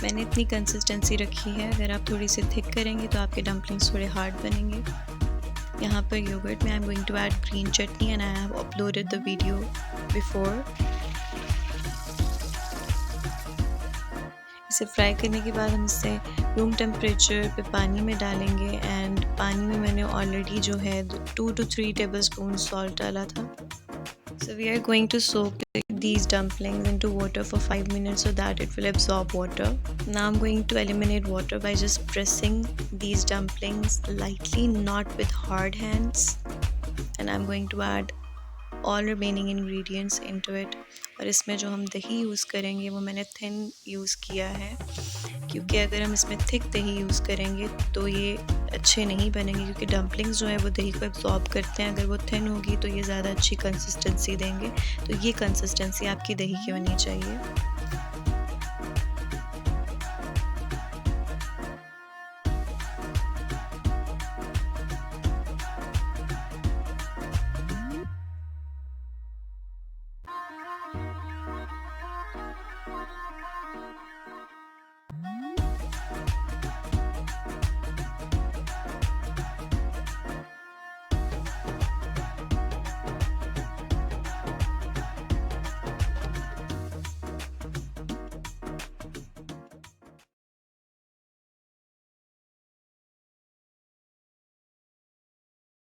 मैंने इतनी कंसिस्टेंसी रखी है, अगर आप थोड़ी सी थिक करेंगे तो आपके डम्पलिंग्स थोड़े हार्ड बनेंगे। यहाँ पर योगर्ट में I am going to add green chutney and I have uploaded the video before. इसे फ्राई करने के बाद हम इसे रूम टेम्परेचर पे पानी में डालेंगे एंड पानी में मैंने ऑलरेडी जो है 2 to 3 टेबल स्पून सॉल्ट डाला था। So we are going to soak these dumplings into water for 5 minutes so that it will absorb water. Now I'm going to eliminate water by just pressing these dumplings lightly, not with hard hands. And I'm going to add all remaining ingredients into it. और इसमें जो हम दही use करेंगे वो मैंने thin use किया है, क्योंकि अगर हम इसमें थिक दही यूज़ करेंगे तो ये अच्छे नहीं बनेंगे, क्योंकि डम्पलिंग्स जो है वो दही को एब्जॉर्ब करते हैं। अगर वो थिन होगी तो ये ज़्यादा अच्छी कंसिस्टेंसी देंगे। तो ये कंसिस्टेंसी आपकी दही की होनी चाहिए।